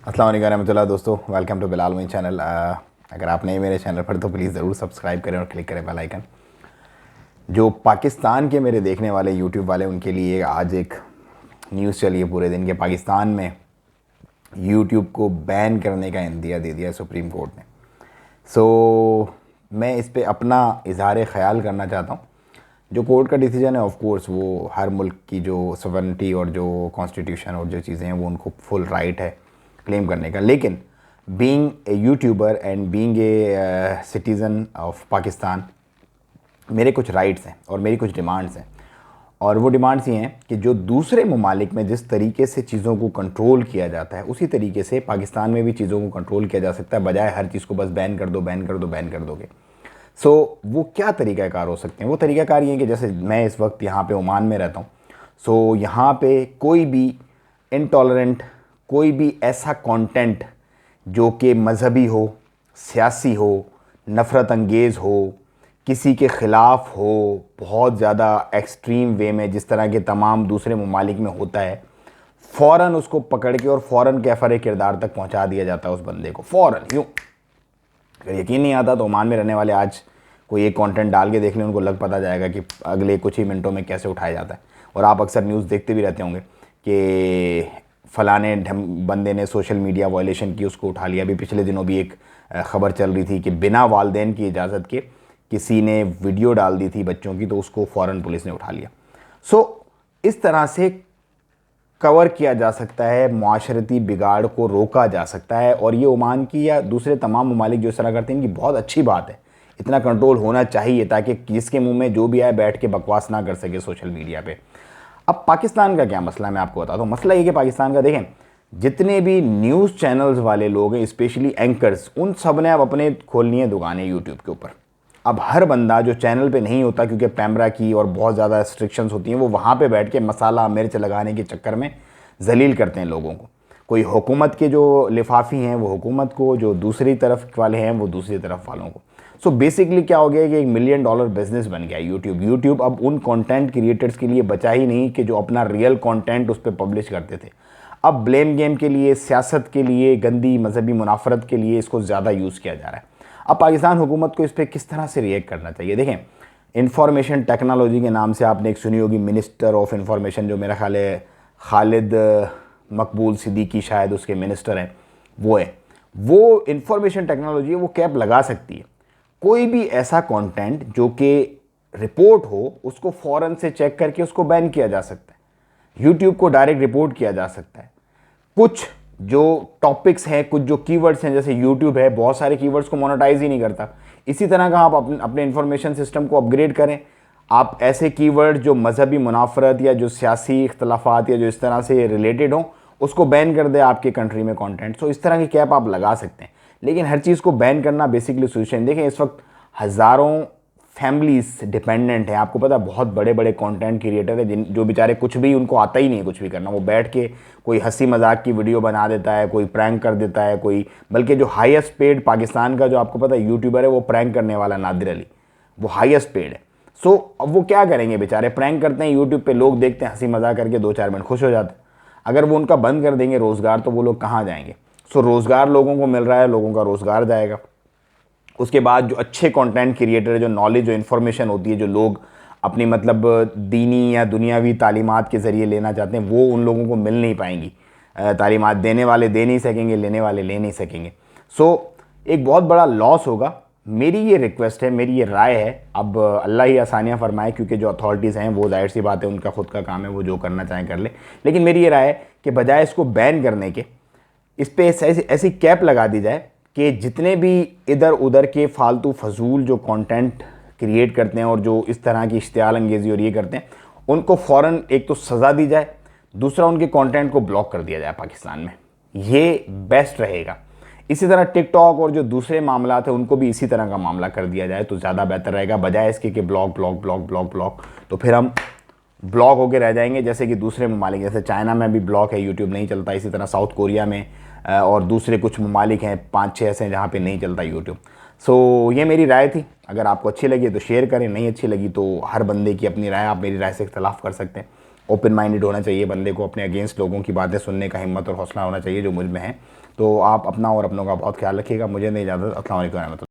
अस्सलाम वालेकुम रहमतुल्लाह दोस्तों, welcome to Bilal Moin channel. अगर आप नए मेरे चैनल पर तो प्लीज़ ज़रूर सब्सक्राइब करें और क्लिक करें बेल आइकन। जो पाकिस्तान के मेरे देखने वाले यूट्यूब वाले उनके लिए आज एक न्यूज़ चली है पूरे दिन के, पाकिस्तान में यूट्यूब को बैन करने का इंदिया दे दिया सुप्रीम कोर्ट ने। मैं इस पे अपना इजहार ख़याल करना चाहता हूँ। जो कोर्ट का डिसीजन है ऑफ कोर्स वो हर मुल्क की जो सॉवरेनिटी और जो कॉन्स्टिट्यूशन और जो चीज़ें हैं वो उनको फुल राइट है क्लेम करने का, लेकिन being a YouTuber and being a citizen of Pakistan मेरे कुछ राइट्स हैं और मेरी कुछ डिमांड्स हैं। और वो डिमांड्स ये हैं कि जो दूसरे ममालिक में जिस तरीके से चीज़ों को कंट्रोल किया जाता है उसी तरीके से पाकिस्तान में भी चीज़ों को कंट्रोल किया जा सकता है, बजाय हर चीज़ को बस बैन कर दो बैन कर दो बैन कर दोगे। वो क्या तरीक़ाकार हो सकते हैं? वो तरीक़ाकार ये है कि जैसे मैं इस वक्त यहाँ पे ओमान में रहता हूँ। यहाँ पे कोई भी इंटॉलरेंट, कोई भी ऐसा कंटेंट जो कि मज़हबी हो, सियासी हो, नफ़रत अंगेज़ हो, किसी के ख़िलाफ़ हो, बहुत ज़्यादा एक्सट्रीम वे में जिस तरह के तमाम दूसरे ममालिक में होता है, फ़ौरन उसको पकड़ के और फ़ौरन कैफ़र किरदार तक पहुँचा दिया जाता है उस बंदे को, फ़ौरन यूँ। अगर यकीन नहीं आता तो ओमान में रहने वाले आज कोई एक कंटेंट डाल के देख लें, उनको लग पता जाएगा कि अगले कुछ ही मिनटों में कैसे उठाया जाता है। और आप अक्सर न्यूज़ देखते भी रहते होंगे कि फ़लाने बंदे ने सोशल मीडिया वायलेशन की, उसको उठा लिया। अभी पिछले दिनों भी एक ख़बर चल रही थी कि बिना वालदेन की इजाज़त के किसी ने वीडियो डाल दी थी बच्चों की, तो उसको फ़ौरन पुलिस ने उठा लिया। इस तरह से कवर किया जा सकता है, मुआशरती बिगाड़ को रोका जा सकता है। और ये ओमान की या दूसरे तमाम ममालिक जो इस तरह करते हैं इनकी बहुत अच्छी बात है। इतना कंट्रोल होना चाहिए ताकि जिसके मुंह में जो भी आए बैठ के बकवास ना कर सके सोशल मीडिया पे। अब पाकिस्तान का क्या मसला, मैं आपको बताता हूँ। मसला ये कि पाकिस्तान का देखें, जितने भी न्यूज़ चैनल्स वाले लोग हैं, स्पेशली एंकर्स, उन सब ने अब अपने खोलनी है दुकानें यूट्यूब के ऊपर। अब हर बंदा जो चैनल पे नहीं होता, क्योंकि पैमरा की और बहुत ज़्यादा रिस्ट्रिक्शंस होती हैं, वो वहाँ पे बैठ के मसाला मिर्च लगाने के चक्कर में जलील करते हैं लोगों को। कोई हुकूमत के जो लिफाफी हैं वो हुकूमत को, जो दूसरी तरफ वाले हैं वो दूसरी तरफ वालों को। बेसिकली क्या हो गया कि $1 मिलियन बिजनेस बन गया यूट्यूब अब उन कंटेंट क्रिएटर्स के लिए बचा ही नहीं कि जो अपना रियल कंटेंट उस पर पब्लिश करते थे। अब ब्लेम गेम के लिए, सियासत के लिए, गंदी मजहबी मुनाफरत के लिए इसको ज़्यादा यूज़ किया जा रहा है। अब पाकिस्तान हुकूमत को इस पर किस तरह से रिएक्ट करना चाहिए? देखें, इंफॉर्मेशन टेक्नोलॉजी के नाम से आपने एक सुनी होगी मिनिस्टर ऑफ इंफॉर्मेशन, जो मेरा ख्याल है खालिद मकबूल सिद्दीकी शायद उसके मिनिस्टर हैं, वो है। वो इंफॉर्मेशन टेक्नोलॉजी है, वो कैप लगा सकती है। कोई भी ऐसा कंटेंट जो कि रिपोर्ट हो उसको फ़ौरन से चेक करके उसको बैन किया जा सकता है। यूट्यूब को डायरेक्ट रिपोर्ट किया जा सकता है। कुछ जो टॉपिक्स हैं, कुछ जो कीवर्ड्स हैं, जैसे यूट्यूब है बहुत सारे कीवर्ड्स को मोनेटाइज ही नहीं करता। इसी तरह का आप अपने इंफॉर्मेशन सिस्टम को अपग्रेड करें। आप ऐसे कीवर्ड जो मजहबी मुनाफरत या जो सियासी इख्तलाफात या जो इस तरह से रिलेटेड हों उसको बैन कर दे आपके कंट्री में कंटेंट। इस तरह की कैप आप लगा सकते हैं, लेकिन हर चीज़ को बैन करना बेसिकली सोल्यूशन। देखें, इस वक्त हज़ारों फैमिलीज डिपेंडेंट हैं। आपको पता है बहुत बड़े बड़े कंटेंट क्रिएटर हैं जो बेचारे कुछ भी, उनको आता ही नहीं है कुछ भी करना। वो बैठ के कोई हंसी मजाक की वीडियो बना देता है, कोई प्रैंक कर देता है, कोई, बल्कि जो हाईएस्ट पेड पाकिस्तान का जो आपको पता है यूट्यूबर है वो प्रैंक करने वाला नादिर अली, वो हाईएस्ट पेड है। अब वो क्या करेंगे बेचारे? प्रैंक करते हैं यूट्यूब पे, लोग देखते हैं, हंसी मजाक करके 2-4 मिनट खुश हो जाते हैं। अगर वो उनका बंद कर देंगे रोज़गार तो वो लोग कहाँ जाएंगे? रोज़गार लोगों को मिल रहा है, लोगों का रोज़गार जाएगा। उसके बाद जो अच्छे कंटेंट क्रिएटर है, जो नॉलेज, जो इन्फॉर्मेशन होती है, जो लोग अपनी मतलब दीनी या दुनियावी तालीमात के ज़रिए लेना चाहते हैं, वो उन लोगों को मिल नहीं पाएंगी। तालीमात देने वाले दे नहीं सकेंगे, लेने वाले ले नहीं सकेंगे। एक बहुत बड़ा लॉस होगा। मेरी ये रिक्वेस्ट है, मेरी ये राय है, अब अल्लाह ही आसानियाँ फरमाए, क्योंकि जो अथॉरिटीज़ हैं वो जाहिर सी बात है उनका खुद का काम है, वो जो करना चाहें कर ले। लेकिन मेरी ये राय है कि बजाय इसको बैन करने के, इस पर ऐसी कैप लगा दी जाए कि जितने भी इधर उधर के फालतू फजूल जो कंटेंट क्रिएट करते हैं और जो इस तरह की इश्तियाल अंगेज़ी और ये करते हैं, उनको फ़ौरन एक तो सज़ा दी जाए, दूसरा उनके कंटेंट को ब्लॉक कर दिया जाए पाकिस्तान में। ये बेस्ट रहेगा। इसी तरह टिकटॉक और जो दूसरे मामला थे उनको भी इसी तरह का मामला कर दिया जाए तो ज़्यादा बेहतर रहेगा, बजाय इसके कि block block block block block. तो फिर हम ब्लॉक होके रह जाएंगे, जैसे कि दूसरे ममालिक, जैसे चाइना में भी ब्लॉक है, यूट्यूब नहीं चलता। इसी तरह साउथ कोरिया में और दूसरे कुछ ममालिक हैं, 5-6 ऐसे हैं जहाँ पे नहीं चलता यूट्यूब। ये मेरी राय थी। अगर आपको अच्छी लगी तो शेयर करें, नहीं अच्छी लगी तो हर बंदे की अपनी राय, आप मेरी राय से इख्तलाफ कर सकते हैं। ओपन माइंडेड होना चाहिए बंदे को, अपने अगेंस्ट लोगों की बातें सुनने का हिम्मत और हौसला होना चाहिए जो मुझ में है। तो आप अपना और अपनों का बहुत ख्याल रखिएगा। मुझे नहीं इजाज़त। अस्सलाम वालेकुम।